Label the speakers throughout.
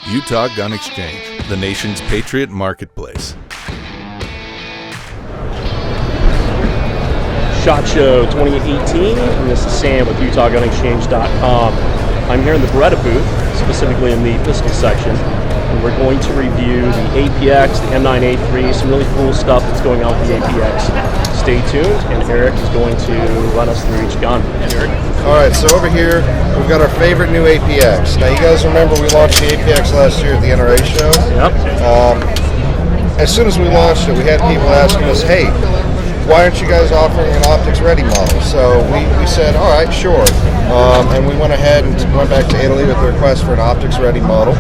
Speaker 1: Utah Gun Exchange, the nation's patriot marketplace.
Speaker 2: SHOT Show 2018, and this is Sam with UtahGunExchange.com. I'm here in the Beretta booth, specifically in the pistol section, and we're going to review the APX, the M9A3, some really cool stuff that's going on with the APX. Stay tuned, and Eric is going to run us through each gun. Eric?
Speaker 3: Alright, so over here, we've got our favorite new APX. Now you guys remember we launched the APX last year at the NRA show?
Speaker 2: Yep.
Speaker 3: As soon as we launched it, we had people asking us, hey, why aren't you guys offering an optics ready model? So we said, all right, sure. And we went ahead and went back to Italy with the request for an optics ready model.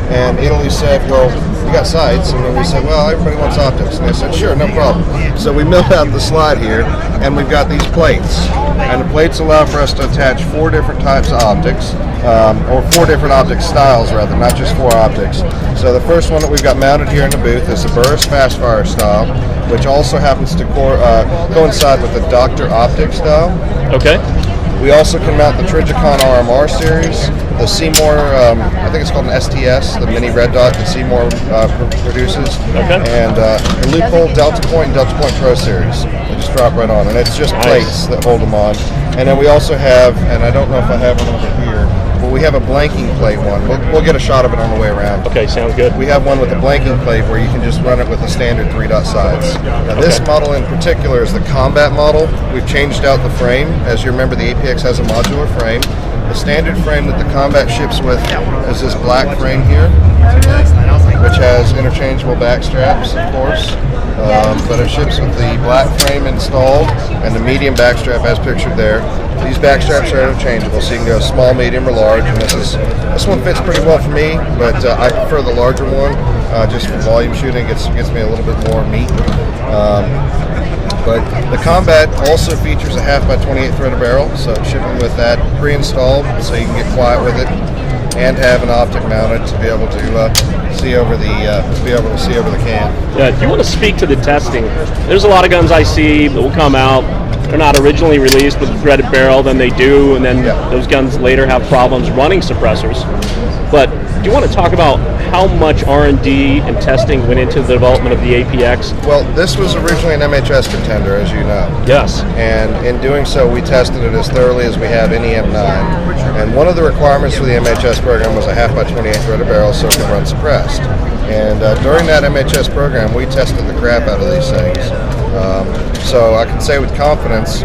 Speaker 3: And Italy said, well, we got sights. And then we said, well, everybody wants optics. And they said, sure, no problem. So we milled out the slide here, and we've got these plates. And the plates allow for us to attach 4 different types of optics, or 4 different optic styles, rather, not just 4 optics. So the first one that we've got mounted here in the booth is the Burris Fast Fire style, which also happens to coincide with the Dr. Optic style.
Speaker 2: Okay.
Speaker 3: We also can mount the Trigicon RMR series, the Seymour, I think it's called an STS, the mini red dot that Seymour produces,
Speaker 2: okay.
Speaker 3: And the Loophole Delta Point and Delta Point Pro series. They just drop right on, and it's just plates that hold them on. And then we also have, and I don't know if I have one over here, but we have a blanking plate one. We'll get a shot of it on the way around.
Speaker 2: Okay, sounds good.
Speaker 3: We have one with a blanking plate where you can just run it with the standard 3-dot sides. Now this model in particular is the combat model. We've changed out the frame. As you remember, the APX has a modular frame. The standard frame that the combat ships with is this black frame here, which has interchangeable back straps, of course. But it ships with the black frame installed and the medium back strap as pictured there. These back straps are interchangeable, so you can go small, medium, or large. And this one fits pretty well for me, but I prefer the larger one just for volume shooting. It gets me a little bit more meat. But the combat also features a 1/2x28 threaded barrel, so shipping with that pre-installed, so you can get quiet with it, and have an optic mounted to be able to see over the can.
Speaker 2: Yeah. Do you want to speak to the testing? There's a lot of guns I see that will come out. They're not originally released with a threaded barrel, then they do, and then those guns later have problems running suppressors. But do you want to talk about how much R&D and testing went into the development of the APX?
Speaker 3: Well, this was originally an MHS contender, as you know.
Speaker 2: Yes.
Speaker 3: And in doing so, we tested it as thoroughly as we have any M9. And one of the requirements for the MHS program was a 1/2x28 threaded barrel so it could run suppressed. And during that MHS program, we tested the crap out of these things. So I can say with confidence,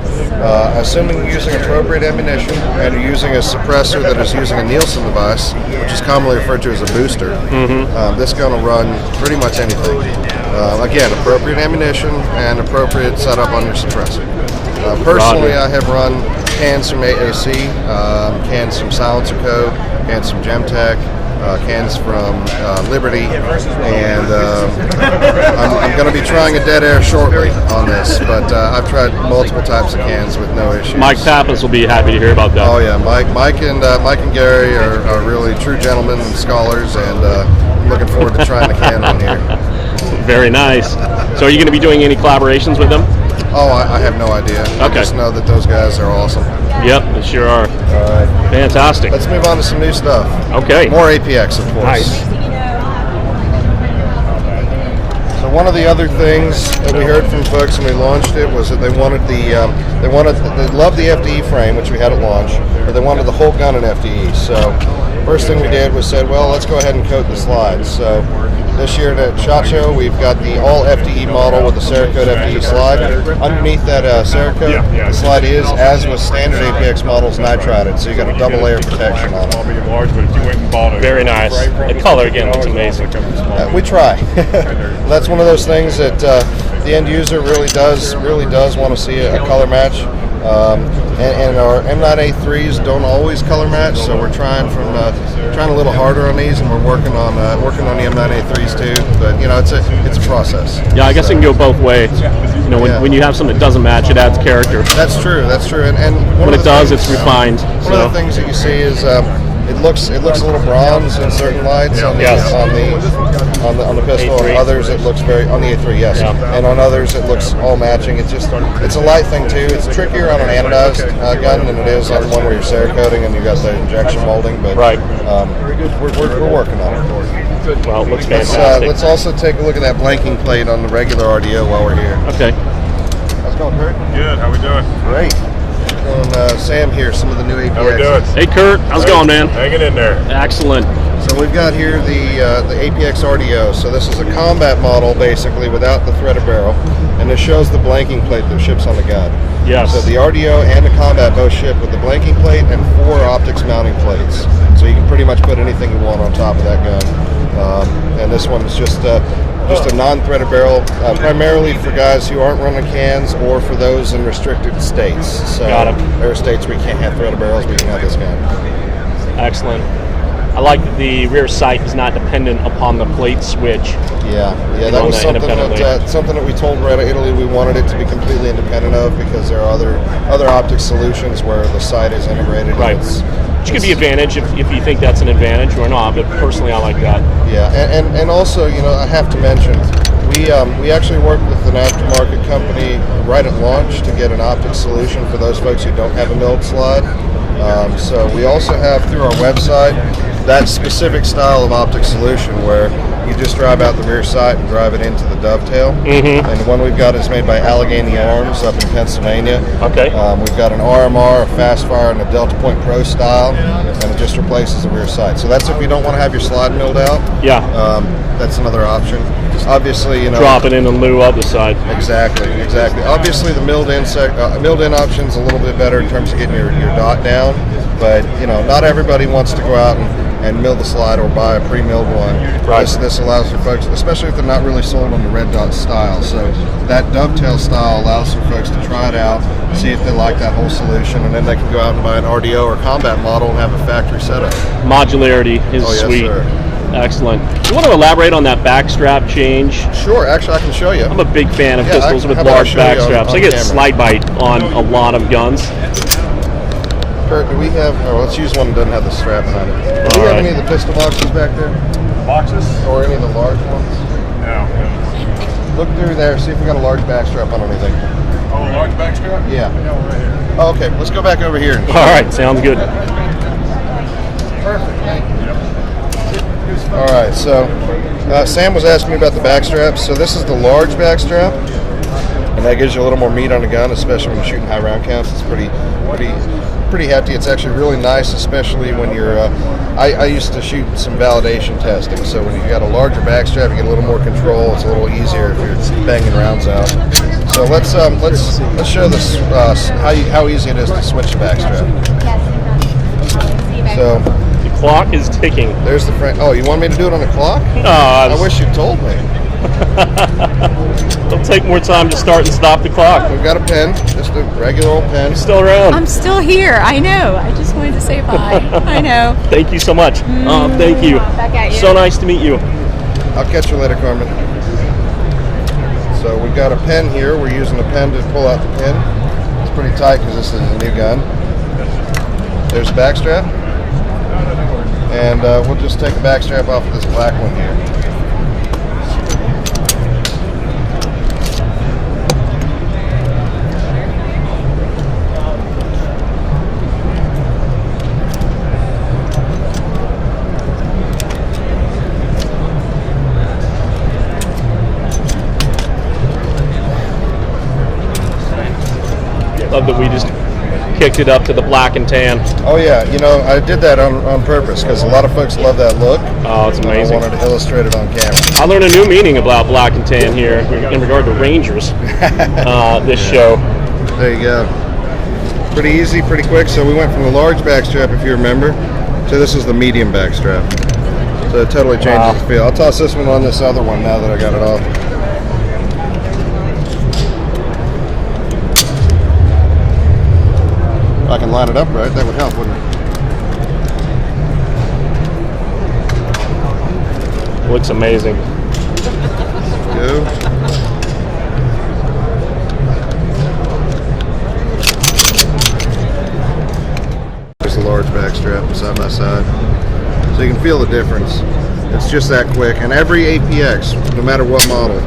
Speaker 3: assuming you're using appropriate ammunition and you're using a suppressor that is using a Nielsen device, which is commonly referred to as a booster, this gun will run pretty much anything. Again, appropriate ammunition and appropriate setup on your suppressor. Personally, I have run cans from AAC, cans from Silencer Co., cans from Kel-tec, cans from Liberty, and I'm going to be trying a dead air shortly on this, but I've tried multiple types of cans with no issues.
Speaker 2: Mike Pappas will be happy to hear about that.
Speaker 3: Oh yeah, Mike and Gary are really true gentlemen and scholars, and I'm looking forward to trying the can on here.
Speaker 2: Very nice. So are you going to be doing any collaborations with them?
Speaker 3: Oh, I have no idea.
Speaker 2: Okay.
Speaker 3: I just know that those guys are awesome.
Speaker 2: Yep, they sure are.
Speaker 3: All right.
Speaker 2: Fantastic.
Speaker 3: Let's move on to some new stuff.
Speaker 2: Okay.
Speaker 3: More APX, of course.
Speaker 2: Nice.
Speaker 3: So one of the other things that we heard from folks when we launched it was that they loved the FDE frame, which we had at launch, but they wanted the whole gun in FDE. So first thing we did was said, well, let's go ahead and coat the slides. So this year at SHOT Show, we've got the all FDE model with the Cerakote FDE slide. Underneath that Cerakote, the slide is, as with standard APX models, nitrided, so you got a double layer protection on it.
Speaker 2: Very nice. The color again looks amazing.
Speaker 3: We try. That's one of those things that the end user really does want to see a color match. And our M9A3s don't always color match, so we're trying a little harder on these, and we're working on the M9A3s too. But you know, it's a process.
Speaker 2: Yeah, I guess it can go both ways. You know, when you have something that doesn't match, it adds character.
Speaker 3: That's true. And
Speaker 2: when it does, it's refined.
Speaker 3: One of the things that you see is it looks a little bronze in certain lights on the on the pistol. On
Speaker 2: A3.
Speaker 3: others, it looks very on the A3, yes.
Speaker 2: Yeah.
Speaker 3: And on others, it looks all matching. It's a light thing too. It's trickier on an anodized gun than it is on one where you're Cerakoting and you got the injection molding. But
Speaker 2: Right.
Speaker 3: we're working on it.
Speaker 2: Well, it looks fantastic.
Speaker 3: Let's also take a look at that blanking plate on the regular RDO while we're here.
Speaker 2: Okay.
Speaker 3: How's it going, Kurt?
Speaker 4: Good. How we doing?
Speaker 3: Great. Sam here, some of the new APX.
Speaker 4: How we doing?
Speaker 2: Hey, Kurt. How's it going, man?
Speaker 4: Hanging in there.
Speaker 2: Excellent.
Speaker 3: So we've got here the APX RDO. So this is a combat model, basically, without the threaded barrel, and it shows the blanking plate that ships on the gun.
Speaker 2: Yes.
Speaker 3: So the RDO and the combat both ship with the blanking plate and 4 optics mounting plates. So you can pretty much put anything you want on top of that gun. And this one is just a non-threaded barrel, primarily for guys who aren't running cans or for those in restricted states. So
Speaker 2: Got it.
Speaker 3: there are states where you can't have threaded barrels, but you can have this gun.
Speaker 2: Excellent. I like that the rear sight is not dependent upon the plate switch.
Speaker 3: Yeah,
Speaker 2: You
Speaker 3: that
Speaker 2: know,
Speaker 3: was something
Speaker 2: independently.
Speaker 3: something that we told Beretta Italy we wanted it to be completely independent of, because there are other optic solutions where the sight is integrated.
Speaker 2: Right. Which could be advantage if you think that's an advantage or not, but personally I like that.
Speaker 3: Yeah, and also, I have to mention, we actually worked with an aftermarket company right at launch to get an optic solution for those folks who don't have a milled slide. So we also have through our website that specific style of optic solution where you just drive out the rear sight and drive it into the dovetail.
Speaker 2: Mm-hmm.
Speaker 3: And the one we've got is made by Allegheny Arms up in Pennsylvania.
Speaker 2: Okay.
Speaker 3: We've got an RMR, a fast fire, and a Delta Point Pro style, and it just replaces the rear sight. So that's if you don't want to have your slide milled out.
Speaker 2: Yeah.
Speaker 3: That's another option. Obviously,
Speaker 2: Drop it in lieu of the side.
Speaker 3: Exactly. Obviously, the milled in option's a little bit better in terms of getting your dot down, but not everybody wants to go out and mill the slide or buy a pre-milled one.
Speaker 2: Right.
Speaker 3: This allows for folks, especially if they're not really sold on the red dot style. So that dovetail style allows for folks to try it out, see if they like that whole solution, and then they can go out and buy an RDO or combat model and have a factory setup.
Speaker 2: Modularity is
Speaker 3: Oh, yes,
Speaker 2: sweet.
Speaker 3: sir.
Speaker 2: Excellent. You want to elaborate on that backstrap change?
Speaker 3: Sure, actually I can show you.
Speaker 2: I'm a big fan of
Speaker 3: Yeah,
Speaker 2: pistols with
Speaker 3: how about I
Speaker 2: large
Speaker 3: show you
Speaker 2: backstraps.
Speaker 3: on
Speaker 2: I get
Speaker 3: camera?
Speaker 2: slide bite on a lot of guns.
Speaker 3: Kurt, do we have, let's use one that doesn't have the strap on it. Do we have
Speaker 2: Alright.
Speaker 3: any of the pistol boxes back there?
Speaker 4: Boxes?
Speaker 3: Or any of the large ones?
Speaker 4: No.
Speaker 3: Look through there, see if we got a large backstrap on anything.
Speaker 4: Oh, large backstrap?
Speaker 3: Yeah.
Speaker 4: Yeah, right here.
Speaker 3: Oh, okay, let's go back over here.
Speaker 2: All right, sounds good.
Speaker 3: Perfect, thank you. All right, so Sam was asking me about the backstraps. So this is the large backstrap, and that gives you a little more meat on the gun, especially when you're shooting high round counts. It's pretty hefty. It's actually really nice, especially when you're. I used to shoot some validation testing, so when you got a larger backstrap, you get a little more control. It's a little easier if you're banging rounds out. So let's show this how easy it is to switch the backstrap. So
Speaker 2: The clock is ticking.
Speaker 3: there's the frame. Oh, you want me to do it on the clock? I wish you told me.
Speaker 2: It'll take more time to start and stop the clock.
Speaker 3: We've got a pen, just a regular old pen.
Speaker 2: Still around.
Speaker 5: I'm still here. I know. I just wanted to say bye. I know.
Speaker 2: Thank you so much. Thank you.
Speaker 5: Back at you.
Speaker 2: So nice to meet you.
Speaker 3: I'll catch you later, Carmen. So we've got a pen here. We're using a pen to pull out the pin. It's pretty tight because this is a new gun. There's the backstrap. And we'll just take the backstrap off of this black one here.
Speaker 2: Love that we just kicked it up to the black and tan.
Speaker 3: Oh yeah, I did that on purpose because a lot of folks love that look.
Speaker 2: Oh, it's
Speaker 3: And
Speaker 2: amazing.
Speaker 3: I wanted to illustrate it on camera.
Speaker 2: I learned a new meaning about black and tan here in regard to Rangers. This show.
Speaker 3: There you go. Pretty easy, pretty quick. So we went from the large backstrap, if you remember, to this is the medium backstrap. So it totally changes the feel. I'll toss this one on this other one now that I got it off. If I can line it up right, that would help, wouldn't it?
Speaker 2: Looks amazing.
Speaker 3: Go. There's the large backstrap side by side. So you can feel the difference. It's just that quick. And every APX, no matter what model,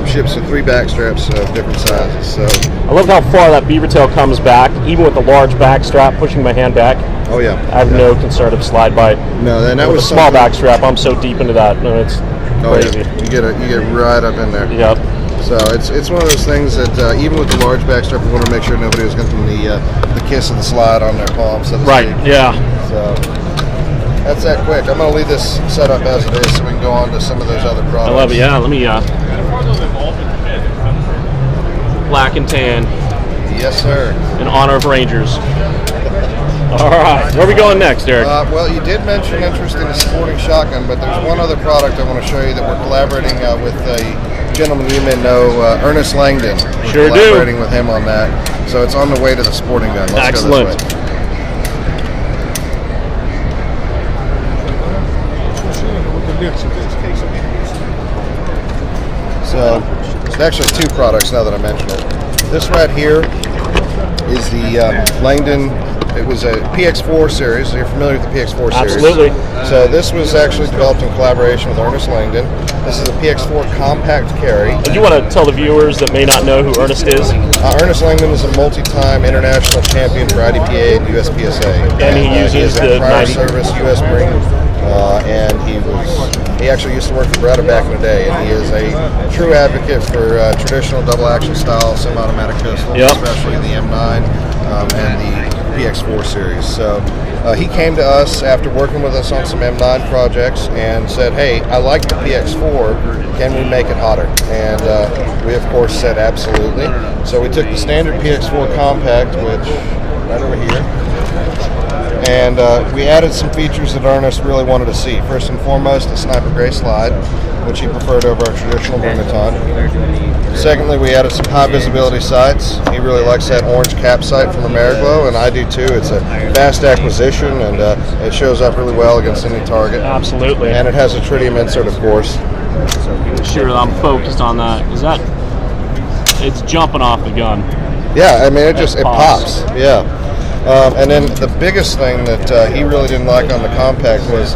Speaker 3: ships with 3 back straps of different sizes. So
Speaker 2: I love how far that beaver tail comes back, even with the large back strap pushing my hand back.
Speaker 3: oh yeah,
Speaker 2: I have no concern of slide bite.
Speaker 3: no. Then that
Speaker 2: With
Speaker 3: was
Speaker 2: a small
Speaker 3: something-
Speaker 2: back strap, I'm so deep into that. No, it's
Speaker 3: Oh,
Speaker 2: crazy.
Speaker 3: yeah. You get right up in there.
Speaker 2: Yep.
Speaker 3: So it's one of those things that even with the large back strap, we want to make sure nobody was getting the kiss of the slide on their palm, so to
Speaker 2: Right.
Speaker 3: speak.
Speaker 2: Yeah.
Speaker 3: So that's that quick. I'm going to leave this set up as it is, so we can go on to some of those other products.
Speaker 2: I love it. Yeah. Let me. Black and tan,
Speaker 3: Yes, sir.
Speaker 2: in honor of Rangers. All right. Where are we going next, Eric?
Speaker 3: Well, you did mention interest in a sporting shotgun, but there's one other product I want to show you that we're collaborating with a gentleman you may know, Ernest Langdon. We're
Speaker 2: Sure do.
Speaker 3: collaborating with him on that. So it's on the way to the sporting gun. Let's
Speaker 2: Excellent.
Speaker 3: go this way. So it's actually 2 products now that I mention it. This right here is the Langdon. It was a PX4 series. You're familiar with the PX4 series?
Speaker 2: Absolutely.
Speaker 3: So this was actually developed in collaboration with Ernest Langdon. This is a PX4 compact carry.
Speaker 2: Do you want to tell the viewers that may not know who Ernest is?
Speaker 3: Ernest Langdon is a multi-time international champion for IDPA and USPSA.
Speaker 2: And he
Speaker 3: he
Speaker 2: uses
Speaker 3: has
Speaker 2: the
Speaker 3: prior
Speaker 2: 90
Speaker 3: service U.S. Marine, and he actually used to work for Beretta back in the day, and he is a true advocate for traditional double-action style semi-automatic pistols,
Speaker 2: Yep.
Speaker 3: especially the M9 and the PX4 series. So he came to us after working with us on some M9 projects and said, hey, I like the PX4, can we make it hotter? And we of course said absolutely. So we took the standard PX4 compact, which right over here, and we added some features that Ernest really wanted to see. First and foremost, the sniper gray slide, which he preferred over our traditional Beretta. Secondly, we added some high visibility sights. He really likes that orange cap sight from Ameriglow, and I do too. It's a fast acquisition, and it shows up really well against any target.
Speaker 2: Absolutely.
Speaker 3: And it has a tritium insert, of course.
Speaker 2: Sure, I'm focused on that. Is that? It's jumping off the gun.
Speaker 3: Yeah, I mean, it
Speaker 2: pops.
Speaker 3: pops. Yeah. And then the biggest thing that he really didn't like on the compact was,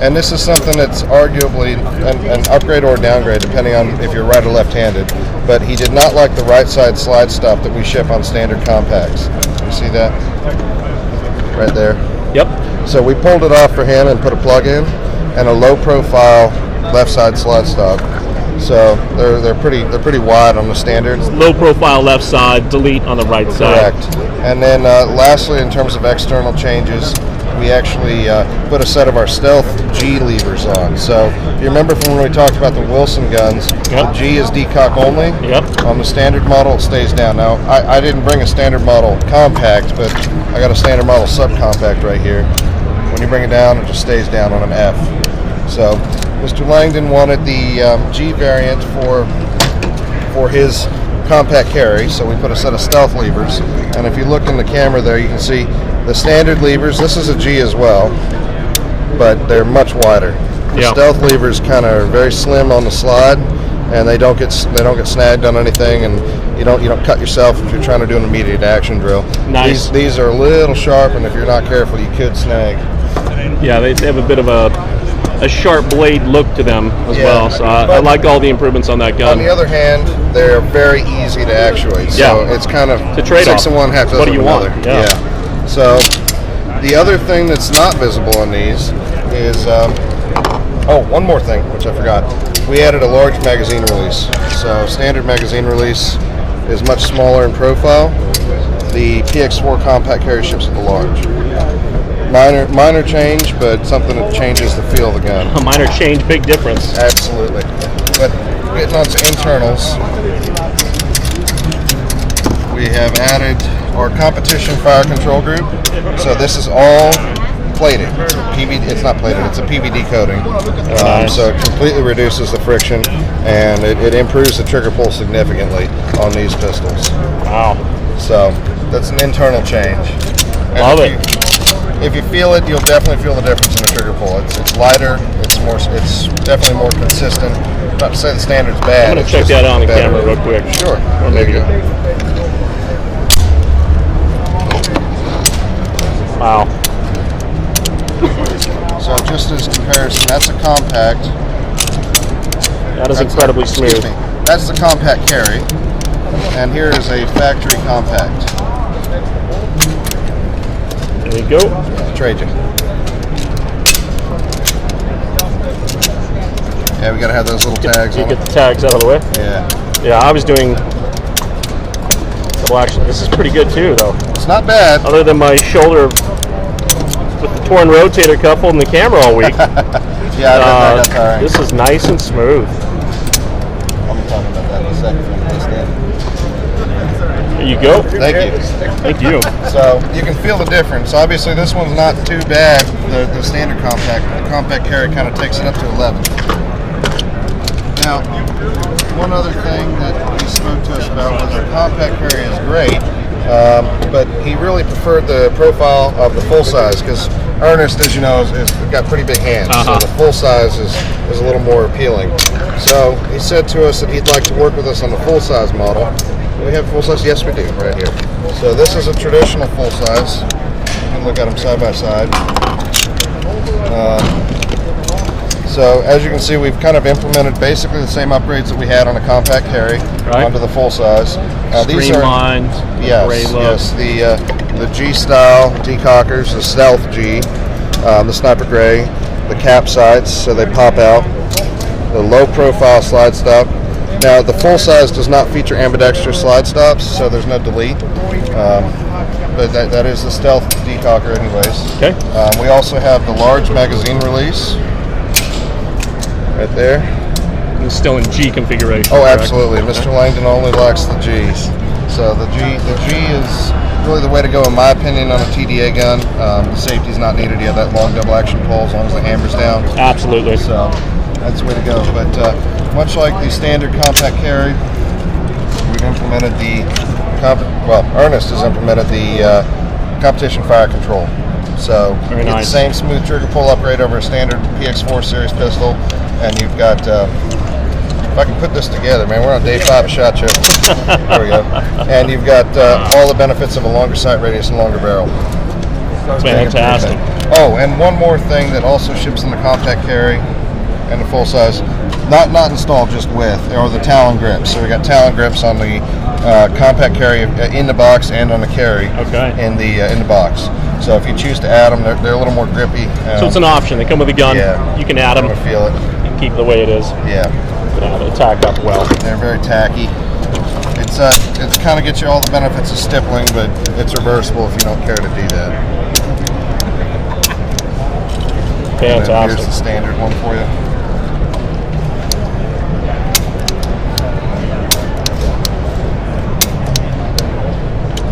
Speaker 3: and this is something that's arguably an upgrade or a downgrade depending on if you're right or left-handed, but he did not like the right side slide stop that we ship on standard compacts. You see that? Right there.
Speaker 2: Yep.
Speaker 3: So we pulled it off for him and put a plug in and a low profile left side slide stop. So they're pretty wide on the standards.
Speaker 2: Low profile left side, delete on the right side.
Speaker 3: Correct. And then lastly, in terms of external changes, we actually put a set of our Stealth G levers on. So if you remember from when we talked about the Wilson guns, the G is decock only.
Speaker 2: Yep.
Speaker 3: On the standard model, it stays down. Now, I didn't bring a standard model compact, but I got a standard model subcompact right here. When you bring it down, it just stays down on an F. So Mr. Langdon wanted the G variant for his compact carry, so we put a set of stealth levers. And if you look in the camera there, you can see the standard levers. This is a G as well, but they're much wider. The
Speaker 2: Yep.
Speaker 3: stealth levers kind of are very slim on the slide, and they don't get snagged on anything, and you don't cut yourself if you're trying to do an immediate action drill.
Speaker 2: Nice.
Speaker 3: These are a little sharp, and if you're not careful, you could snag.
Speaker 2: Yeah, they have a bit of a sharp blade look to them as
Speaker 3: Yeah,
Speaker 2: well. So I
Speaker 3: but
Speaker 2: like all the improvements on that
Speaker 3: On
Speaker 2: gun.
Speaker 3: the other hand, they're very easy to actuate. So
Speaker 2: Yeah.
Speaker 3: it's kind of
Speaker 2: It's a trade-off.
Speaker 3: 6 of one, half dozen
Speaker 2: What do you
Speaker 3: of
Speaker 2: want?
Speaker 3: another.
Speaker 2: Yeah.
Speaker 3: So the other thing that's not visible on these is one more thing, which I forgot. We added a large magazine release. So standard magazine release is much smaller in profile. The PX4 compact carry ships with the large. Minor change, but something that changes the feel of the gun.
Speaker 2: A minor change, big difference.
Speaker 3: Absolutely. But getting on to internals, we have added our competition fire control group. So this is all plated. It's not plated, it's a PVD coating.
Speaker 2: Nice.
Speaker 3: So it completely reduces the friction, and it improves the trigger pull significantly on these pistols.
Speaker 2: Wow.
Speaker 3: So that's an internal change. And
Speaker 2: Love
Speaker 3: if
Speaker 2: it.
Speaker 3: If you feel it, you'll definitely feel the difference in the trigger pull. It's lighter. It's definitely more consistent. Not to say the standard's bad.
Speaker 2: I'm going
Speaker 3: it's
Speaker 2: to check
Speaker 3: just
Speaker 2: that out on the
Speaker 3: better.
Speaker 2: camera real quick.
Speaker 3: Sure.
Speaker 2: Or maybe.
Speaker 3: There you go.
Speaker 2: Wow.
Speaker 3: So So just as comparison, that's a compact.
Speaker 2: That is
Speaker 3: That's
Speaker 2: incredibly smooth.
Speaker 3: Excuse me. That's the compact carry, and here is a factory compact.
Speaker 2: There you go.
Speaker 3: Trade you. Yeah, we gotta have those little tags
Speaker 2: You
Speaker 3: on
Speaker 2: get
Speaker 3: it.
Speaker 2: the tags out of the way.
Speaker 3: Yeah.
Speaker 2: Yeah, I was doing double action. This is pretty good too, though.
Speaker 3: It's not bad.
Speaker 2: Other than my shoulder with the torn rotator cuff holding the camera all week.
Speaker 3: Yeah, I got tiring.
Speaker 2: This is nice and smooth.
Speaker 3: I'll be talking about that in a second.
Speaker 2: There you go.
Speaker 3: Thank you.
Speaker 2: Thank you.
Speaker 3: So you can feel the difference. Obviously, this one's not too bad. The standard compact, the compact carry kind of takes it up to 11. Now, one other thing that he spoke to us about was the compact carry is great, but he really preferred the profile of the full size because Ernest, as you know, is got pretty big hands, so the full size is a little more appealing. So he said to us that he'd like to work with us on the full size model. Do we have full size? Yes, we do, right here. So this is a traditional full size. You can look at them side by side. So as you can see, we've kind of implemented basically the same upgrades that we had on a compact carry onto the full size.
Speaker 2: Streamlined, gray look.
Speaker 3: Yes, the G style decockers, the Stealth G, the Sniper Gray, the cap sights, so they pop out, the low profile slide stop. Now the full size does not feature ambidextrous slide stops, so there's no delete. But that is the Stealth decocker anyways.
Speaker 2: Okay.
Speaker 3: We also have the large magazine release right there.
Speaker 2: It's still in G configuration.
Speaker 3: Oh,
Speaker 2: correct?
Speaker 3: absolutely. Mr. Langdon only likes the Gs. So the G is really the way to go in my opinion on a TDA gun. The safety's not needed. You have that long double action pull as long as the hammer's down.
Speaker 2: Absolutely.
Speaker 3: So that's the way to go. But much like the standard compact carry, we've implemented Ernest has implemented the competition fire control. So
Speaker 2: Very
Speaker 3: you get
Speaker 2: nice.
Speaker 3: the same smooth trigger pull upgrade over a standard PX4 series pistol, and you've got. If I can put this together, man, we're on day 5 of SHOT Show. There we go. And you've got all the benefits of a longer sight radius and longer barrel.
Speaker 2: Fantastic.
Speaker 3: Oh, and one more thing that also ships in the compact carry and the full size, not installed, just with, are the Talon grips. So we got Talon grips on the compact carry in the box and on the carry in the box. So if you choose to add them, they're a little more grippy.
Speaker 2: So it's an option. They come with a gun.
Speaker 3: Yeah.
Speaker 2: You can add them.
Speaker 3: I'm gonna feel it.
Speaker 2: And keep it the way it is.
Speaker 3: Yeah.
Speaker 2: They tack up well.
Speaker 3: They're very tacky. It's kind of gets you all the benefits of stippling, but it's reversible if you don't care to do that. And then here's the standard one for you.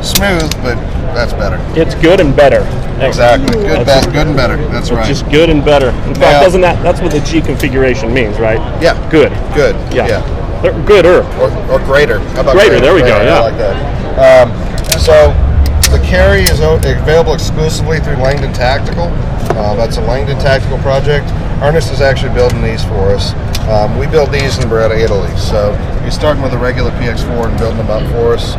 Speaker 3: Smooth, but that's better.
Speaker 2: It's good and better.
Speaker 3: Exactly. Good and better. That's right.
Speaker 2: Just good and better. In fact, that's what the G configuration means, right?
Speaker 3: Yeah.
Speaker 2: Good.
Speaker 3: Good.
Speaker 2: Yeah. They're gooder.
Speaker 3: Or greater. How about
Speaker 2: greater? There we go. Yeah.
Speaker 3: I like that. So the carry is available exclusively through Langdon Tactical. That's a Langdon Tactical project. Ernest is actually building these for us. We build these in Beretta, Italy. So you're starting with a regular PX4 and building them up for us.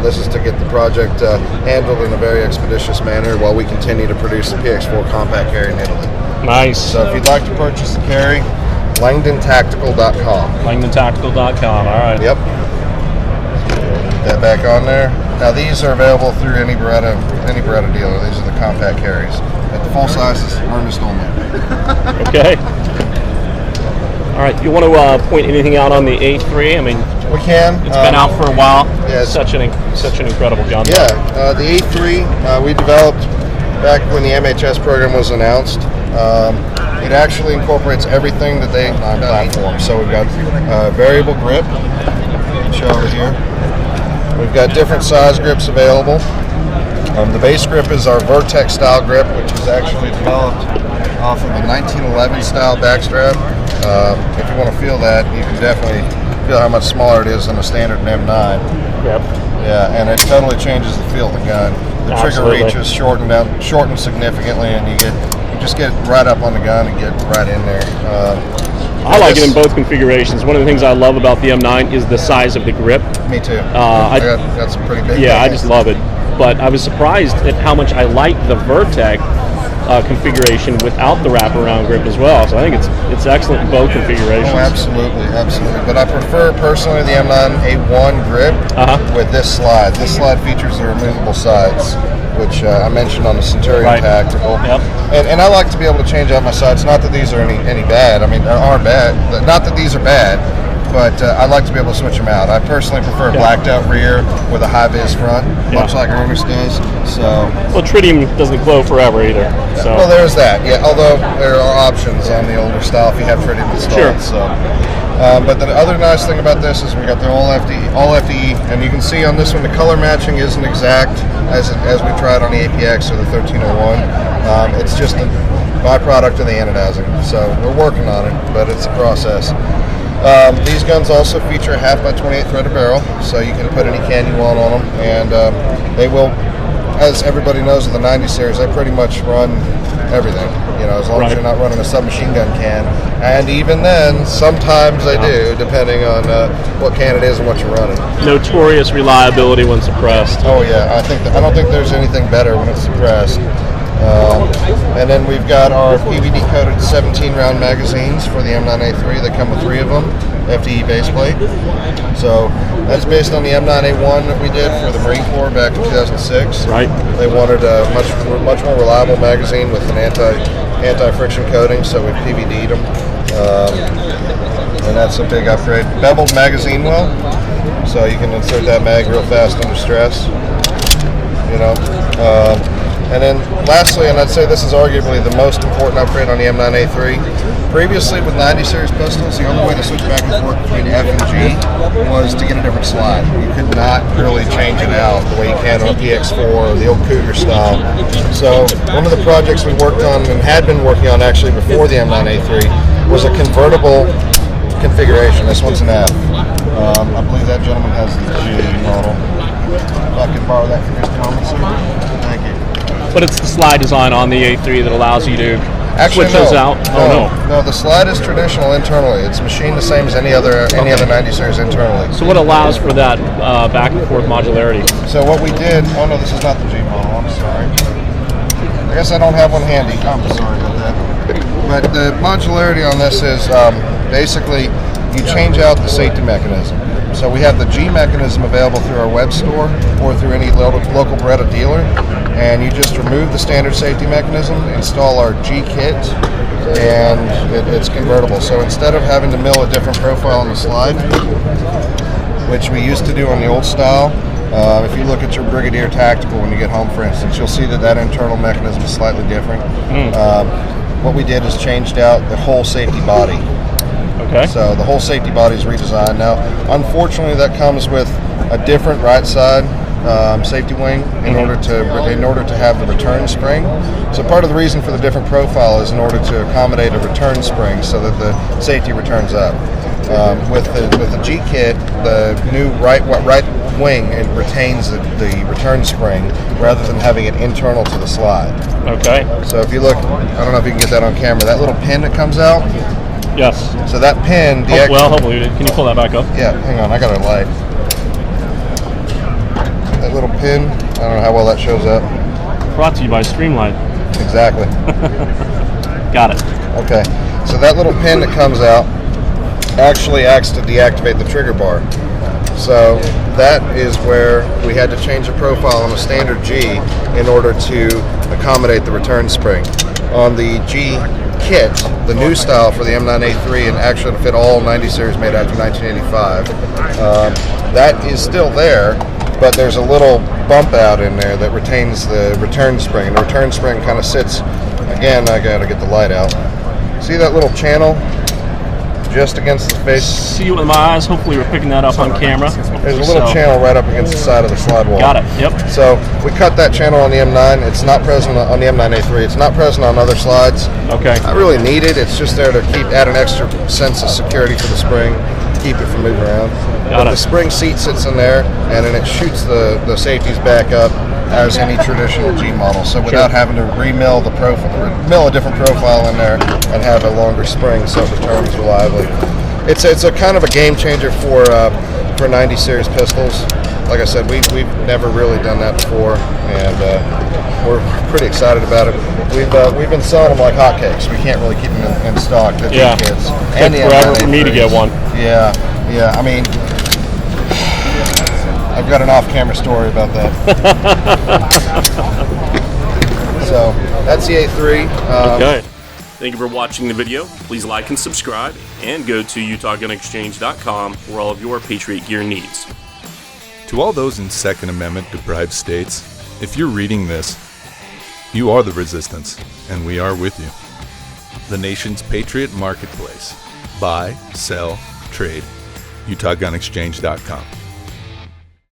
Speaker 3: This is to get the project handled in a very expeditious manner while we continue to produce the PX4 compact carry in Italy.
Speaker 2: Nice.
Speaker 3: So if you'd like to purchase the carry, LangdonTactical.com.
Speaker 2: LangdonTactical.com. All right.
Speaker 3: Yep. Get that back on there. Now these are available through any Beretta dealer. These are the compact carries. At the full sizes, Ernest only.
Speaker 2: Okay. All right. You want to point anything out on the A3? I mean,
Speaker 3: we can.
Speaker 2: It's been out for a while.
Speaker 3: Yeah,
Speaker 2: it's such an incredible gun.
Speaker 3: Yeah. The A3 we developed back when the MHS program was announced. It actually incorporates everything that they on platform. So we've got variable grip. Show over here. We've got different size grips available. The base grip is our Vertex style grip, which is actually developed off of a 1911 style backstrap. If you want to feel that, you can definitely feel how much smaller it is than a standard M9.
Speaker 2: Yep.
Speaker 3: Yeah, and it totally changes the feel of the gun. The trigger reach is shortened significantly, and you just get right up on the gun and get right in there.
Speaker 2: I like it in both configurations. One of the things I love about the M9 is the size of the grip.
Speaker 3: Me too.
Speaker 2: I
Speaker 3: got some pretty big.
Speaker 2: Yeah, I just love it. But I was surprised at how much I like the Vertex configuration without the wraparound grip as well. So I think it's excellent in both configurations.
Speaker 3: Oh, absolutely. But I prefer personally the M9A1 grip with this slide. This slide features the removable sides, which I mentioned on the Centurion Tactical.
Speaker 2: Yep.
Speaker 3: And I like to be able to change out my sides. Not that these are any bad. I mean, they aren't bad. Not that these are bad, but I like to be able to switch them out. I personally prefer a blacked out rear with a high vis front, much like Ernest does. So,
Speaker 2: well, tritium doesn't glow forever either. So.
Speaker 3: Well, there's that. Yeah, although there are options on the older style if you have tritium installed.
Speaker 2: Sure.
Speaker 3: So, but the other nice thing about this is we got the all FDE, and you can see on this one the color matching isn't exact as we tried on the APX or the 1301. It's just a byproduct of the anodizing. So we're working on it, but it's a process. These guns also feature a 1/2x28 threaded barrel, so you can put any can you want on them, and they will, as everybody knows with the 90 series, they pretty much run everything, as long as you're not running a submachine gun can. And even then, sometimes they do, depending on what can it is and what you're running.
Speaker 2: Notorious reliability when suppressed.
Speaker 3: Oh yeah, I don't think there's anything better when it's suppressed. And then we've got our PVD coated 17 round magazines for the M9A3. They come with 3 of them, FDE base plate. So that's based on the M9A1 that we did for the Marine Corps back in 2006.
Speaker 2: Right.
Speaker 3: They wanted a much more reliable magazine with an anti-friction coating, so we PVD'd them. And that's a big upgrade. Beveled magazine well, so you can insert that mag real fast under stress. And then lastly, and I'd say this is arguably the most important upgrade on the M9A3, previously with 90 series pistols, the only way to switch back and forth between F and G was to get a different slide. You could not really change it out the way you can on a PX4 or the old Cougar style. So one of the projects we worked on and had been working on actually before the M9A3 was a convertible configuration. This one's an F. I believe that gentleman has the G model. If I could borrow that for his comments, sir. Thank you.
Speaker 2: But it's the slide design on the A3 that allows you to
Speaker 3: Actually,
Speaker 2: switch those out.
Speaker 3: No, the slide is traditional internally. It's machined the same as any other 90 series internally.
Speaker 2: So what allows for that back and forth modularity?
Speaker 3: So what we did, oh no, this is not the G model, I'm sorry. I guess I don't have one handy. I'm sorry about that. But the modularity on this is basically you change out the safety mechanism. So we have the G mechanism available through our web store or through any local Beretta dealer, and you just remove the standard safety mechanism, install our G kit, and it's convertible. So instead of having to mill a different profile on the slide, which we used to do on the old style, if you look at your Brigadier Tactical when you get home, for instance, you'll see that internal mechanism is slightly different. What we did is changed out the whole safety body.
Speaker 2: Okay.
Speaker 3: So the whole safety body is redesigned. Now, unfortunately, that comes with a different right side safety wing in order to have the return spring. So part of the reason for the different profile is in order to accommodate a return spring so that the safety returns up. With the G kit, the new right wing, it retains the return spring rather than having it internal to the slide.
Speaker 2: Okay.
Speaker 3: So if you look, I don't know if you can get that on camera, that little pin that comes out.
Speaker 2: Yes.
Speaker 3: So that pin.
Speaker 2: Hopefully, can you pull that back up?
Speaker 3: Yeah, hang on, I got a light. That little pin, I don't know how well that shows up.
Speaker 2: Brought to you by Streamline.
Speaker 3: Exactly.
Speaker 2: Got it.
Speaker 3: Okay, so that little pin that comes out actually acts to deactivate the trigger bar. So that is where we had to change the profile on a standard G in order to accommodate the return spring. On the G kit, the new style for the M9A3, and actually to fit all 90 series made after 1985, that is still there, but there's a little bump out in there that retains the return spring, and the return spring kind of sits, again, I gotta get the light out. See that little channel just against the face?
Speaker 2: See it with my eyes. Hopefully we're picking that up on camera.
Speaker 3: There's a little channel right up against the side of the slide wall.
Speaker 2: Got it, yep.
Speaker 3: So we cut that channel on the M9. It's not present on the M9A3. It's not present on other slides.
Speaker 2: Okay.
Speaker 3: Not really needed. It's just there to add an extra sense of security for the spring, keep it from moving around. But the spring seat sits in there, and then it shoots the safeties back up as any traditional G model. So without having to mill a different profile in there and have a longer spring, so it returns reliably. It's a kind of a game changer for 90 series pistols. like I said, we've never really done that before, and we're pretty excited about it. We've been selling them like hotcakes. We can't really keep them in stock. The
Speaker 2: Yeah.
Speaker 3: kids
Speaker 2: Took forever for me to get one.
Speaker 3: Yeah. I mean, I've got an off-camera story about that. So that's the A3.
Speaker 2: Okay. Thank you for watching the video. Please like and subscribe, and go to UtahGunExchange.com for all of your Patriot gear needs.
Speaker 1: To all those in Second Amendment deprived states, if you're reading this, you are the resistance, and we are with you. The nation's Patriot Marketplace. Buy, sell, trade. UtahGunExchange.com.